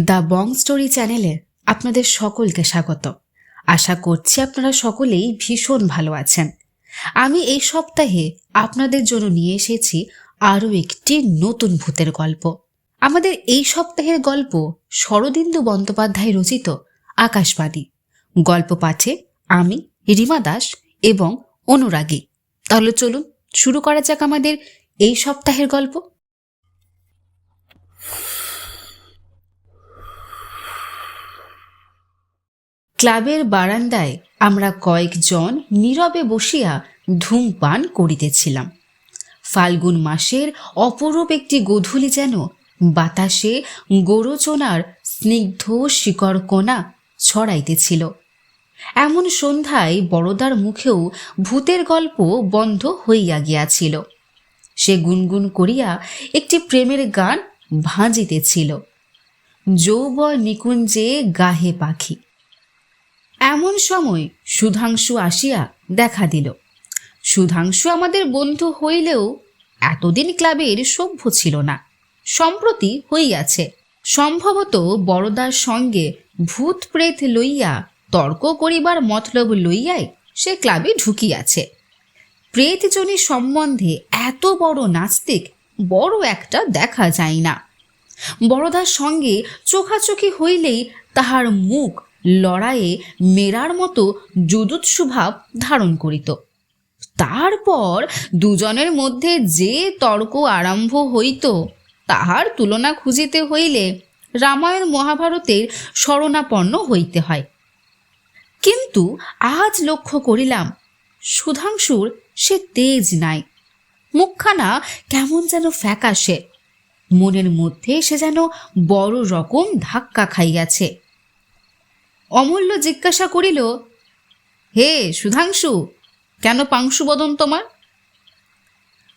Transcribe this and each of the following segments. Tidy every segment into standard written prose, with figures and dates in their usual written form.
The Bong story চ্যানেলে আপনাদের সকলকে স্বাগত। আশা করছি আপনারা সকলেই ভীষণ ভালো আছেন। আমি এই সপ্তাহে আপনাদের জন্য নিয়ে এসেছি আরও একটি নতুন ভূতের গল্প। আমাদের এই সপ্তাহের গল্প শরদিন্দু বন্দ্যোপাধ্যায় রচিত আকাশবাণী। গল্প পাঠে আমি রিমা দাস এবং অনুরাগী। তাহলে চলুন শুরু করা যাক আমাদের এই সপ্তাহের গল্প। ক্লাবের বারান্দায় আমরা কয়েকজন নীরবে বসিয়া ধূমপান করিতেছিলাম। ফাল্গুন মাসের অপরূপ একটি গোধূলি যেন বাতাসে গোরচনার স্নিগ্ধ শিকড়কণা ছড়াইতেছিল। এমন সন্ধ্যায় বড়দার মুখেও ভূতের গল্প বন্ধ হইয়া গিয়াছিল। সে গুনগুন করিয়া একটি প্রেমের গান ভাঁজিতেছিল, যৌব নিকুঞ্জে গাহে পাখি। এমন সময় সুধাংশু আসিয়া দেখা দিল। সুধাংশু আমাদের বন্ধু হইলেও এতদিন ক্লাবের সভ্য ছিল না, সম্প্রতি হইয়াছে। সম্ভবত বড়দার সঙ্গে ভূত প্রেত লইয়া তর্ক করিবার মতলব লইয়াই সে ক্লাবে ঢুকিয়াছে। প্রেতজনী সম্বন্ধে এত বড় নাস্তিক বড় একটা দেখা যায় না। বড়দার সঙ্গে চোখাচোখি হইলেই তাহার মুখ লড়াইয়ে মেরার মতো যুযুৎসু ভাব ধারণ করিত। তারপর দুজনের মধ্যে যে তর্ক আরম্ভ হইত তাহার তুলনা খুঁজিতে হইলে রামায়ণ মহাভারতের শরণাপন্ন হইতে হয়। কিন্তু আজ লক্ষ্য করিলাম সুধাংশুর সে তেজ নাই। মুখখানা কেমন যেন ফ্যাকাশে, মনের মধ্যে সে যেন বড় রকম ধাক্কা খাইয়াছে। অমূল্য জিজ্ঞাসা করিল, হে সুধাংশু, কেন পাংশুবদন তোমার?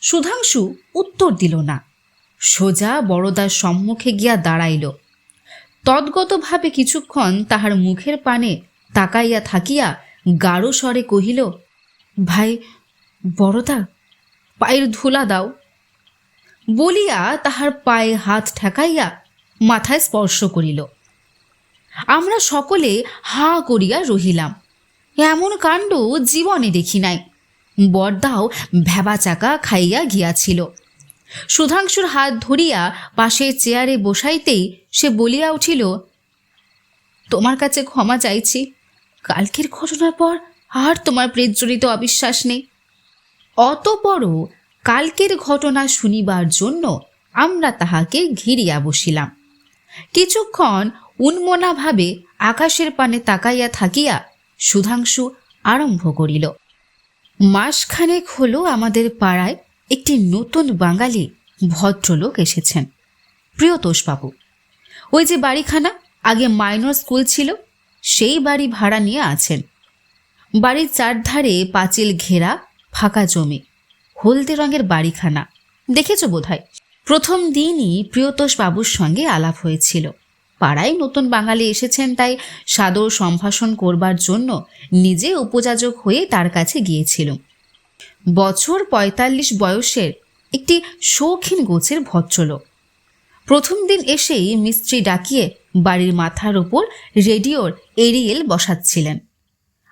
সুধাংশু উত্তর দিল না, সোজা বড়দার সম্মুখে গিয়া দাঁড়াইল। তদ্গতভাবে কিছুক্ষণ তাহার মুখের পানে তাকাইয়া থাকিয়া গাঢ় স্বরে কহিল, ভাই বড়দা, পায়ের ধুলা দাও। বলিয়া তাহার পায়ে হাত ঠেকাইয়া মাথায় স্পর্শ করিল। আমরা সকলে হা করিয়া রহিলাম। এমন কাণ্ড জীবনে দেখি নাই। বড়দাও ভ্যাবাচাকা খাইয়া গিয়াছিল। সুধাংশুর হাত ধরিয়া পাশের চেয়ারে বসাইতেই সে বলিয়া উঠিল, তোমার কাছে ক্ষমা চাইছি। কালকের ঘটনার পর আর তোমার প্রেতজনিত অবিশ্বাস নেই। অতঃপর কালকের ঘটনা শুনিবার জন্য আমরা তাহাকে ঘিরিয়া বসিলাম। কিছুক্ষণ উন্মনাভাবে আকাশের পানে তাকাইয়া থাকিয়া সুধাংশু আরম্ভ করিল, মাসখানেক হলো আমাদের পাড়ায় একটি নতুন বাঙালি ভদ্রলোক এসেছেন, প্রিয়তোষবাবু। ওই যে বাড়িখানা আগে মাইনর স্কুল ছিল, সেই বাড়ি ভাড়া নিয়ে আছেন। বাড়ির চারধারে পাঁচিল ঘেরা ফাঁকা জমি, হলদে রঙের বাড়িখানা। দেখেছ বোধহয়। প্রথম দিনই প্রিয়তোষবাবুর সঙ্গে আলাপ হয়েছিল। পাড়ায় নতুন বাঙালি এসেছেন, তাই সাদর সম্ভাষণ করবার জন্য নিজে উপযাজক হয়ে তার কাছে গিয়েছিল। বছর ৪৫ বয়সের একটি শৌখিন গোছের ভদ্রলোক। প্রথম দিন এসেই মিস্ত্রি ডাকিয়ে বাড়ির মাথার ওপর রেডিওর এরিয়েল বসাচ্ছিলেন।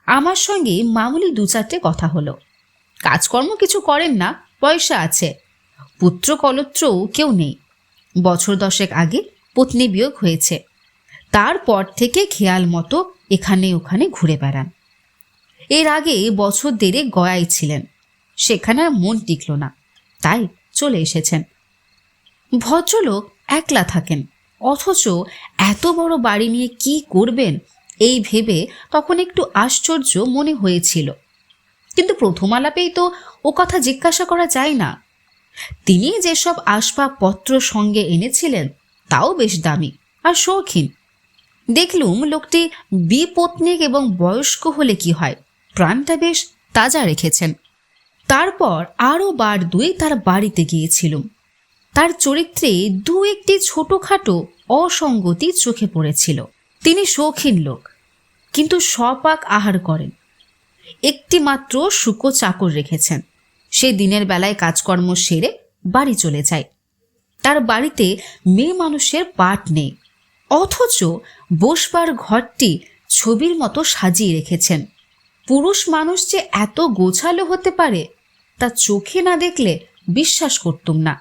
আমার সঙ্গে মামুলি ২-৪টে কথা হলো। কাজকর্ম কিছু করেন না, পয়সা আছে, পুত্র কলত্রও কেউ নেই। বছর ১০ আগে পত্নী বিয়োগ হয়েছে। তারপর থেকে খেয়াল মতো এখানে ওখানে ঘুরে বেড়ান। এর আগে বছর ১.৫ গয়ায় ছিলেন, সেখানে আর মন টিকল না, তাই চলে এসেছেন। ভদ্রলোক একলা থাকেন, অথচ এত বড় বাড়ি নিয়ে কি করবেন এই ভেবে তখন একটু আশ্চর্য মনে হয়েছিল। কিন্তু প্রথম আলাপেই তো ও কথা জিজ্ঞাসা করা যায় না। তিনি যেসব আসবাবপত্র সঙ্গে এনেছিলেন তাও বেশ দামি আর শৌখিন। দেখলুম লোকটি বিপত্নীক এবং বয়স্ক হলে কি হয়, প্রাণটা বেশ তাজা রেখেছেন। তারপর আরও বার ২ তার বাড়িতে গিয়েছিলুম। তার চরিত্রে ২-১টি ছোটোখাটো অসঙ্গতি চোখে পড়েছিল। তিনি শৌখিন লোক, কিন্তু সপাক আহার করেন। একটি মাত্র শুকো চাকর রেখেছেন। সে দিনের বেলায় কাজকর্ম সেরে বাড়ি চলে যায়। তার বাড়িতে মেয়ে মানুষের পাট নেই, অথচ বসবার ঘরটি ছবির মতো সাজিয়ে রেখেছেন। পুরুষ মানুষ যে এত গোছালো হতে পারে তা চোখে না দেখলে বিশ্বাস করতুম না।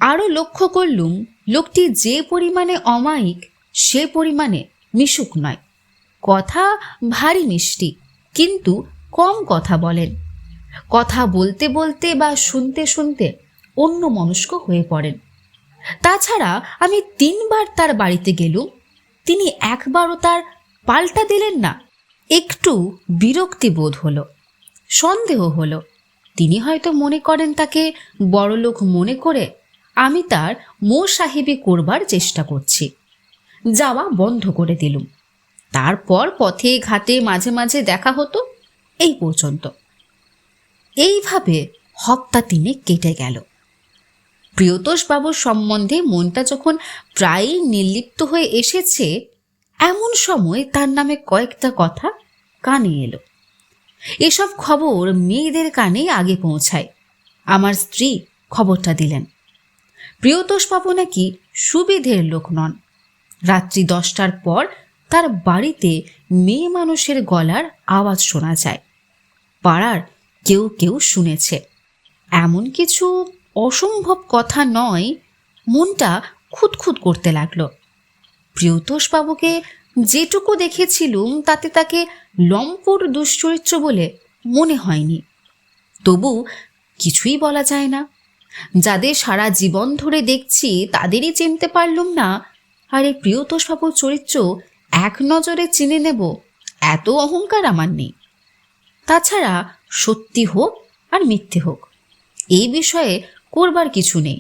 আরও লক্ষ্য করলুম লোকটি যে পরিমাণে অমায়িক সে পরিমাণে মিশুক নয়। কথা ভারী মিষ্টি, কিন্তু কম কথা বলেন। কথা বলতে বলতে বা শুনতে শুনতে অন্যমনস্ক হয়ে পড়েন। তাছাড়া আমি 3 বার তার বাড়িতে গেলুম, তিনি একবারও তার পাল্টা দিলেন না। একটু বিরক্তি বোধ হলো, সন্দেহ হলো তিনি হয়তো মনে করেন তাকে বড়লোক মনে করে আমি তার মো সাহেবি করবার চেষ্টা করছি। যাওয়া বন্ধ করে দিলুম। তারপর পথে ঘাটে মাঝে মাঝে দেখা হতো, এই পর্যন্ত। এইভাবে হপ্তা 3 কেটে গেল। প্রিয়তোষবাবুর সম্বন্ধে মনটা যখন প্রায়ই নির্লিপ্ত হয়ে এসেছে, এমন সময় তার নামে কয়েকটা কথা কানে এলো। এসব খবর মেয়েদের কানে আগে পৌঁছায়। আমার স্ত্রী খবরটা দিলেন। প্রিয়তোষবাবু নাকি সুবিধের লোক নন। রাত্রি 10টার পর তার বাড়িতে মেয়ে মানুষের গলার আওয়াজ শোনা যায়। পাড়ার কেউ কেউ শুনেছে। এমন কিছু অসম্ভব কথা নয়। মনটা খুঁতখুত করতে লাগলো। প্রিয়তোষবাবুকে যেটুকু দেখেছিলুম তাতে তাকে লম্পট দুশ্চরিত্র বলে মনে হয়নি। তবু কিছুই বলা যায় না। যাদের সারা জীবন ধরে দেখছি তাদেরই চিনতে পারলুম না, আর এই প্রিয়তোষবাবুর চরিত্র এক নজরে চিনে নেব এত অহংকার আমার নেই। তাছাড়া সত্যি হোক আর মিথ্যে হোক, এই বিষয়ে করবার কিছু নেই।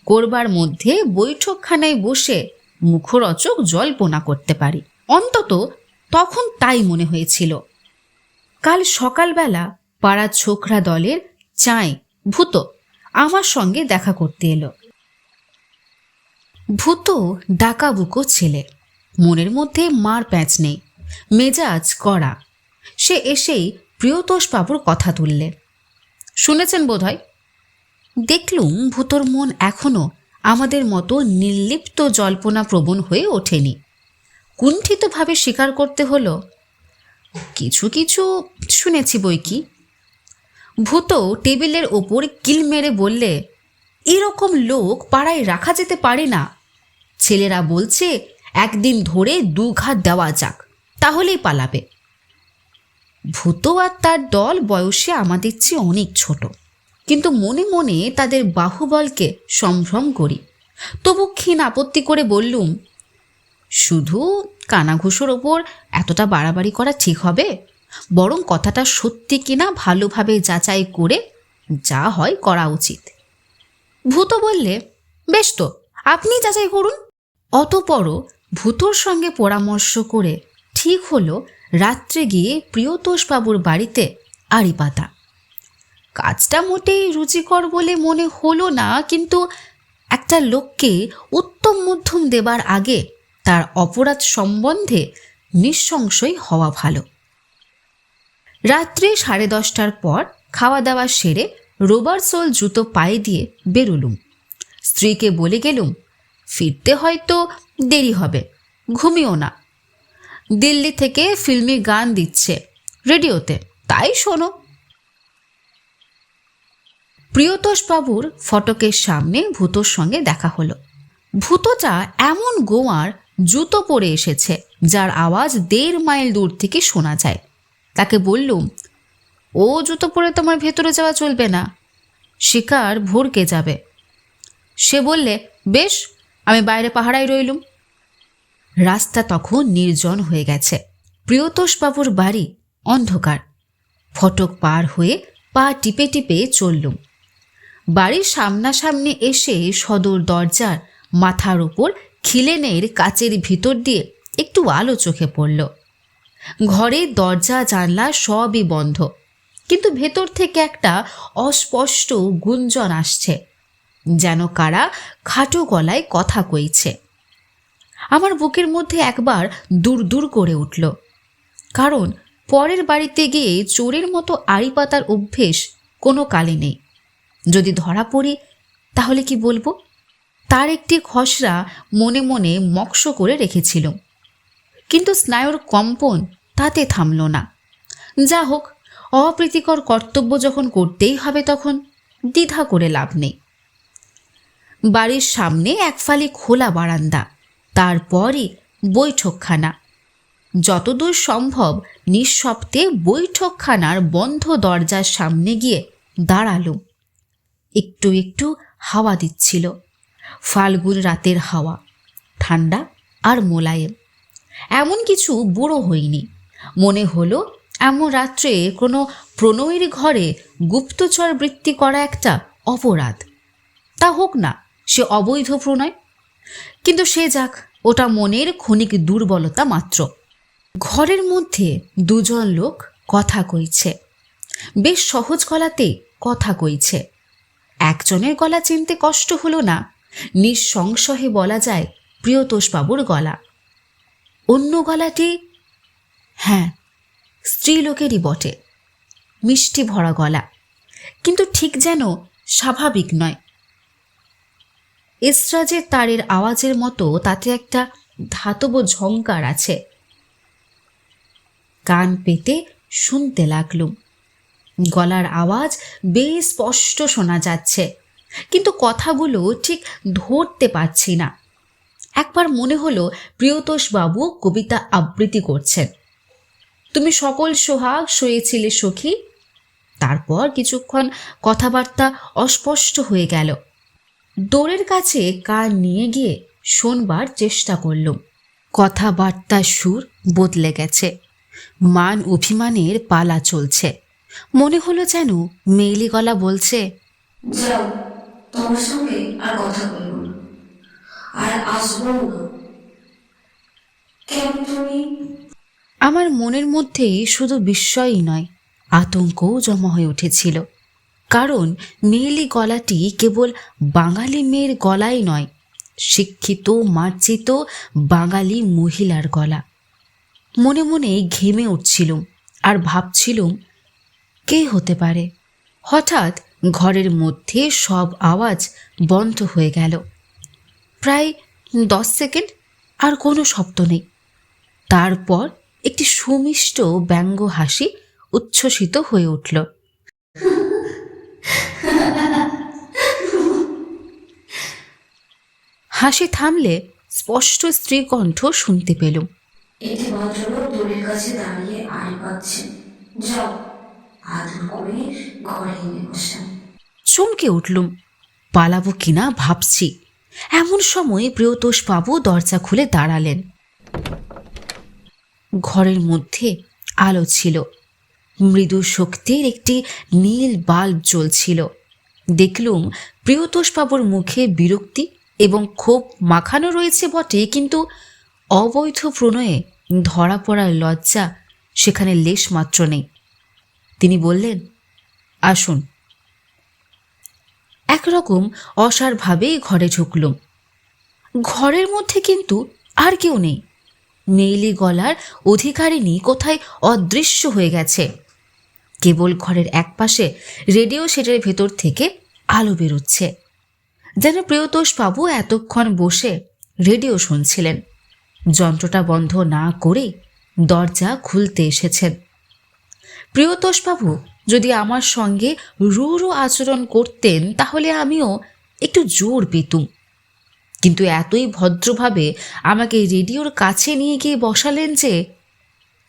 করবার মধ্যে বৈঠকখানায় বসে মুখরোচক জল্পনা করতে পারি, অন্তত তখন তাই মনে হয়েছিল। কাল সকালবেলা পাড়ার ছোকরা দলের চাঁয় ভূত আমার সঙ্গে দেখা করতে এলো। ভূত ডাকাবুকো ছেলে, মনের মধ্যে মার প্যাঁচ নেই, মেজাজ কড়া। সে এসেই প্রিয়তোষবাবুর কথা তুললে। শুনেছেন বোধহয়? দেখলুম ভূতর মন এখনো আমাদের মতো নির্লিপ্ত জল্পনা প্রবণ হয়ে ওঠেনি। কুণ্ঠিতভাবে স্বীকার করতে হলো, কিছু কিছু শুনেছি বই কি। ভূত টেবিলের ওপর কিল মেরে বললে, এরকম লোক পাড়ায় রাখা যেতে পারে না। ছেলেরা বলছে একদিন ধরে 2 ঘাত দেওয়া যাক, তাহলেই পালাবে। ভূত আর তার দল বয়সে আমাদের চেয়ে অনেক ছোট, কিন্তু মনে মনে তাদের বাহুবলকে সম্ভ্রম করি। তবু ক্ষীণ আপত্তি করে বললুম, শুধু কানাঘুষোর ওপর এতটা বাড়াবাড়ি করা ঠিক হবে? বরং কথাটা সত্যি কিনা ভালোভাবে যাচাই করে যা হয় করা উচিত। ভূত বললে, বেশ তো, আপনি যাচাই করুন। অতঃপর ভূতর সঙ্গে পরামর্শ করে ঠিক হলো রাত্রে গিয়ে প্রিয়তোষবাবুর বাড়িতে আড়ি পাতা। কাজটা মোটেই রুচিকর বলে মনে হলো না, কিন্তু একটা লোককে উত্তম মধ্যম দেবার আগে তার অপরাধ সম্বন্ধে নিঃসংশয় হওয়া ভালো। রাত্রে 10:30টার পর খাওয়া দাওয়া সেরে রোবার সোল জুতো পায়ে দিয়ে বেরোলুম। স্ত্রীকে বলে গেলুম, ফিরতে হয়তো দেরি হবে, ঘুমিও না। দিল্লি থেকে ফিল্মি গান দিচ্ছে রেডিওতে, তাই শোনো। প্রিয়তোষবাবুর ফটকের সামনে ভূতর সঙ্গে দেখা হলো। ভূতটা এমন গোয়ার জুতো পরে এসেছে যার আওয়াজ 1.5 মাইল দূর থেকে শোনা যায়। তাকে বললুম, ও জুতো পরে তোমার ভেতরে যাওয়া চলবে না, শিকার ভরকে যাবে। সে বললে, বেশ, আমি বাইরে পাহারায় রইলুম। রাস্তা তখন নির্জন হয়ে গেছে। প্রিয়তোষবাবুর বাড়ি অন্ধকার। ফটক পার হয়ে পা টিপে টিপে চললুম। বাড়ির সামনাসামনি এসে সদর দরজার মাথার ওপর খিলেনের কাচের ভিতর দিয়ে একটু আলো চোখে পড়ল। ঘরের দরজা জানলা সবই বন্ধ, কিন্তু ভেতর থেকে একটা অস্পষ্ট গুঞ্জন আসছে, যেন কারা খাটো গলায় কথা কইছে। আমার বুকের মধ্যে একবার দূর দূর করে উঠল, কারণ পরের বাড়িতে গিয়ে চোরের মতো আড়ি পাতার অভ্যেস কোনো কালে নেই। যদি ধরা পড়ি তাহলে কি বলবো? তার একটি খসড়া মনে মনে মক্স করে রেখেছিল, কিন্তু স্নায়ুর কম্পন তাতে থামল না। যা হোক, অপ্রীতিকর কর্তব্য যখন করতেই হবে তখন দ্বিধা করে লাভ নেই। বাড়ির সামনে এক ফালি খোলা বারান্দা, তারপরই বৈঠকখানা। যতদূর সম্ভব নিঃশব্দে বৈঠকখানার বন্ধ দরজার সামনে গিয়ে দাঁড়ালুম। একটু একটু হাওয়া দিচ্ছিল, ফাল্গুন রাতের হাওয়া, ঠান্ডা আর মোলায়েম। এমন কিছু বুড়ো হইনি। মনে হলো এমন রাত্রে কোনো প্রণয়ের ঘরে গুপ্তচর বৃত্তি করা একটা অপরাধ। তা হোক না সে অবৈধ প্রণয়, কিন্তু সে যাক, ওটা মনের ক্ষণিক দুর্বলতা মাত্র। ঘরের মধ্যে দুজন লোক কথা কইছে, বেশ সহজ গলাতে কথা কইছে। একজনের গলা চিনতে কষ্ট হলো না, নিঃসংশয়ে বলা যায় প্রিয়তোষবাবুর গলা। অন্য গলাটি, হ্যাঁ, স্ত্রীলোকেরই বটে। মিষ্টি ভরা গলা, কিন্তু ঠিক যেন স্বাভাবিক নয়। এসরাজের তারের আওয়াজের মতো তাতে একটা ধাতব ঝংকার আছে। কান পেতে শুনতে লাগলুম। গলার আওয়াজ বেশ স্পষ্ট শোনা যাচ্ছে, কিন্তু কথাগুলো ঠিক ধরতে পারছি না। একবার মনে হলো প্রিয়তোষবাবু কবিতা আবৃত্তি করছেন, তুমি সকল সোহাগ শুয়েছিলে সখী। তারপর কিছুক্ষণ কথাবার্তা অস্পষ্ট হয়ে গেল। দোরের কাছে কান নিয়ে গিয়ে শোনবার চেষ্টা করলুম। কথাবার্তার সুর বদলে গেছে, মান অভিমানের পালা চলছে। মনে হলো যেন মেয়েলি গলা বলছে, যাও, তোমার সঙ্গে আর কথা বলবো না, আর আসবো না। কেন তুমি? আমার মনের মধ্যেই শুধু বিস্ময়ই নয়, আতঙ্কও জমা হয়ে উঠেছিল। কারণ মেয়েলি গলাটি কেবল বাঙালি মেয়ের গলাই নয়, শিক্ষিত মার্জিত বাঙালি মহিলার গলা। মনে মনে ঘেমে উঠছিলুম আর ভাবছিলুম কে হতে পারে। হঠাৎ ঘরের মধ্যে সব আওয়াজ বন্ধ হয়ে গেল। প্রায় 10 সেকেন্ড আর কোনো শব্দ নেই। তারপর একটি সুমিষ্ট ব্যঙ্গ হাসি উচ্ছ্বসিত হয়ে উঠল। হাসি থামলে স্পষ্ট স্ত্রী কণ্ঠ শুনতে পেলুম। একটি ভদ্রলোক দড়ির কাছে দাঁড়িয়ে আড়ি পাচ্ছেন। যাও, আদর করে ঘরে এনে বসান। চমকে উঠলুম, পালাবো কিনা ভাবছি। এমন সময় প্রিয়তোষবাবু দরজা খুলে দাঁড়ালেন। ঘরের মধ্যে আলো ছিল, মৃদু শক্তির একটি নীল বাল্ব জ্বলছিল। দেখলুম প্রিয়তোষবাবুর মুখে বিরক্তি এবং ক্ষোভ মাখানো রয়েছে বটে, কিন্তু অবৈধ প্রণয়ে ধরা পড়ার লজ্জা সেখানে লেশ মাত্র নেই। তিনি বললেন, আসুন। একরকম অসাড়ভাবেই ঘরে ঢুকলুম। ঘরের মধ্যে কিন্তু আর কেউ নেই। মেয়েলি গলার অধিকারিণী কোথায় অদৃশ্য হয়ে গেছে। কেবল ঘরের একপাশে রেডিও সেটের ভেতর থেকে আলো বেরোচ্ছে, যেন প্রিয়তোষবাবু এতক্ষণ বসে রেডিও শুনছিলেন। যন্ত্রটা বন্ধ না করেই দরজা খুলতে এসেছেন। প্রিয়তোষবাবু যদি আমার সঙ্গে রূঢ় আচরণ করতেন তাহলে আমিও একটু জোর পেতুম, কিন্তু এতই ভদ্রভাবে আমাকে রেডিওর কাছে নিয়ে গিয়ে বসালেন যে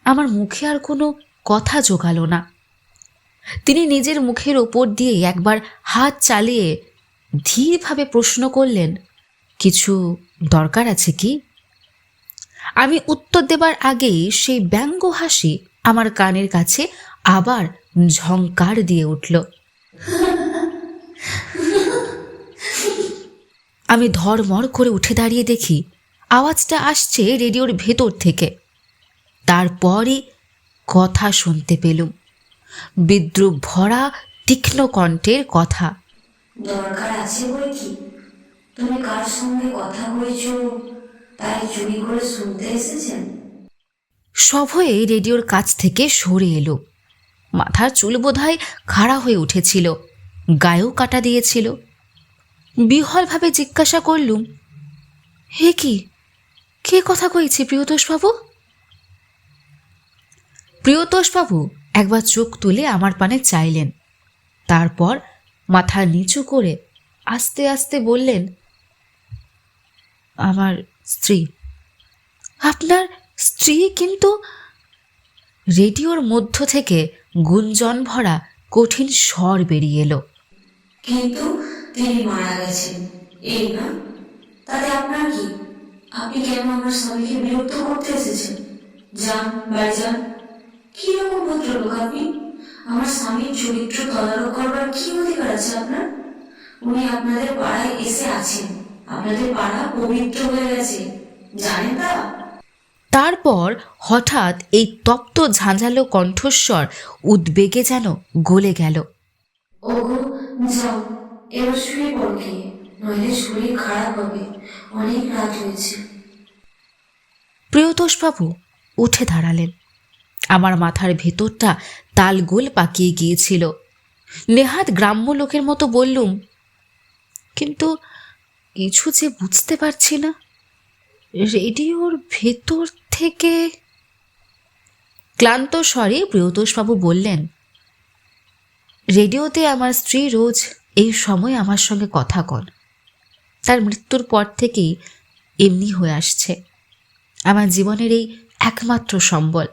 আমার মুখে আর কোনো কথা জোগালো না। তিনি নিজের মুখের ওপর দিয়ে একবার হাত চালিয়ে ধীরভাবে প্রশ্ন করলেন, কিছু দরকার আছে কি? আমি উত্তর দেবার আগেই সেই ব্যঙ্গ হাসি আমার কানের কাছে আবার ঝংকার দিয়ে উঠল। আমি ধড়মড় করে উঠে দাঁড়িয়ে দেখি আওয়াজটা আসছে রেডিওর ভেতর থেকে। তারপরই কথা শুনতে পেলুম, বিদ্রুপ ভরা তীক্ষ্ণ কণ্ঠের কথা। দরকার আছে বই কি? তুমি কার সঙ্গে কথা বলছো তাই চুরি করে শুনতে এসেছেন? সভয়ে রেডিওর কাছ থেকে সরে এলো। মাথার চুল বোধহয় খাড়া হয়ে উঠেছিল, গায়েও কাটা দিয়েছিল। বিহ্বলভাবে জিজ্ঞাসা করলুম, হে কি, কে কথা কইছে প্রিয়তোষবাবু? প্রিয়তোষবাবু একবার চোখ তুলে আমার পানে চাইলেন, তারপর মাথা নিচু করে আস্তে আস্তে বললেন, আমার স্ত্রী। আপনার স্ত্রী? কিন্তু রেডিওর মধ্য থেকে গুঞ্জন ভরা কঠিন স্বর বেরিয়ে এলো, কিন্তু তিনি মারা গেছেন, এই না? তাতে আপনার কি? আপনি কেন আমার স্বামীকে বিরক্ত করতে এসেছেন? যান, বাড়ি যান। কিরকম ভদ্রলোক আপনি? আমার স্বামীর চরিত্র তদারক করবার কি অধিকার আছে আপনার? উনি আপনাদের পাড়ায় এসে আছেন, আপনাদের পাড়া পবিত্র হয়ে গেছে, জানেন তা? তারপর হঠাৎ এই তপ্ত ঝাঁঝালো কণ্ঠস্বর উদ্বেগে যেন গলে গেল। ওগো, যাও, এবার শুয়ে পড়ো গিয়ে, নইলে শরীর খারাপ হবে, অনেক রাত হয়েছে। প্রিয়তোষবাবু উঠে দাঁড়ালেন। আমার মাথার ভেতরটা তালগোল পাকিয়ে গিয়েছিল। নেহাত গ্রাম্য লোকের মতো বললুম, কিন্তু কিছু যে বুঝতে পারছি না। রেডিওর ভেতর থেকে। ক্লান্ত স্বরে প্রিয়তোষবাবু বললেন, রেডিওতে আমার স্ত্রী রোজ এই সময় আমার সঙ্গে কথা কন। তার মৃত্যুর পর থেকেই এমনি হয়ে আসছে। আমার জীবনের এই একমাত্র সম্বল।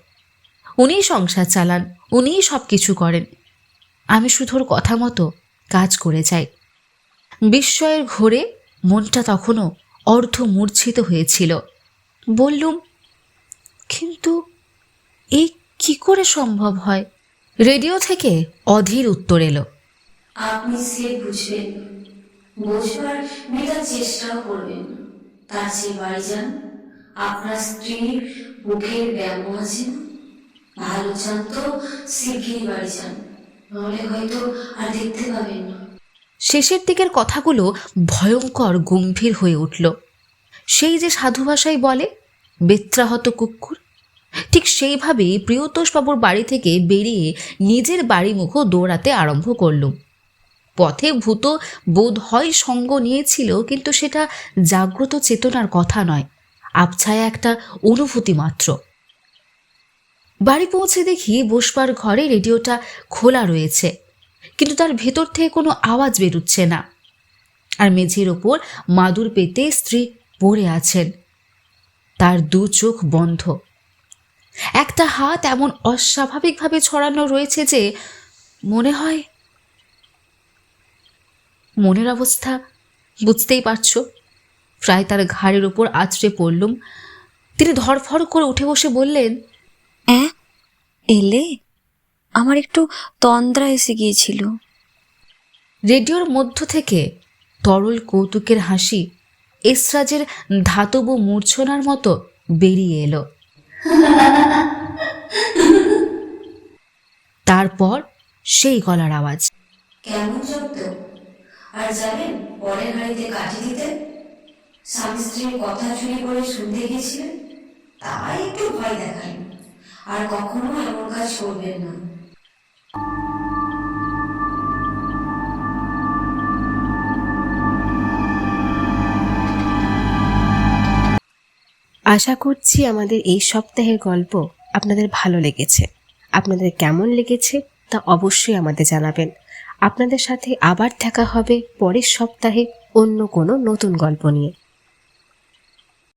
উনিই সংসার চালান, উনিই সব কিছু করেন। আমি শুধু ওর কথা মতো কাজ করে যাই। বিস্ময়ের ঘোরে মনটা তখনও অর্ধমূর্ছিত হয়েছিল। বললুম, কিন্তু এই কি করে সম্ভব হয়? রেডিও থেকে অধীর উত্তর এলো, আপনি সে বুঝবেন, বুঝবার মেয়েটা চেষ্টাও করবেন। তার চেয়ে বাড়ি যান, আপনার স্ত্রীর বুকের ব্যামো আছে না? ভালো চান তো শিগগিরই বাড়ি যান, নাহলে হয়তো আর দেখতে পাবেন না। শেষের দিকের কথাগুলো ভয়ঙ্কর গম্ভীর হয়ে উঠল। সেই যে সাধু ভাষায় বলে, বেত্রাহত কুকুর, ঠিক সেইভাবেই প্রিয়তোষবাবুর বাড়ি থেকে বেরিয়ে নিজের বাড়ি মুখো দৌড়াতে আরম্ভ করলুম। পথে ভূত বোধ হয় সঙ্গ নিয়েছিল, কিন্তু সেটা জাগ্রত চেতনার কথা নয়, আবছায়া একটা অনুভূতি মাত্র। বাড়ি পৌঁছে দেখি বসবার ঘরে রেডিওটা খোলা রয়েছে, কিন্তু তার ভেতর থেকে কোনো আওয়াজ বেরুচ্ছে না। আর মেঝের ওপর মাদুর পেতে স্ত্রী পড়ে আছেন, তার দু চোখ বন্ধ। একটা হাত এমন অস্বাভাবিকভাবে ছড়ানো রয়েছে যে মনে হয়, মনের অবস্থা বুঝতেই পারছো। প্রায় তার ঘাড়ের ওপর আছড়ে পড়লুম। তিনি ধরফড় করে উঠে বসে বললেন, এলে? আমার একটু তন্দ্রা এসে গিয়েছিল। রেডিওর মধ্য থেকে তরল কৌতুকের হাসি এসরাজের ধাতব মূর্ছনার মতো বেরিয়ে এলো। তারপর সেই গলার আওয়াজ, কেমন জব্দ? আর যাবেন পরের বাড়িতে কাঠি দিতে? স্বামী স্ত্রীর কথা চুরি করে শুনতে গেছিলেন, তাই একটু ভয় দেখান। আর কখনো এমন কাজ করবেন না। আশা করছি আমাদের এই সপ্তাহের গল্প আপনাদের ভালো লেগেছে। আপনাদের কেমন লেগেছে তা অবশ্যই আমাদের জানাবেন। আপনাদের সাথে আবার দেখা হবে পরের সপ্তাহে অন্য কোনো নতুন গল্প নিয়ে।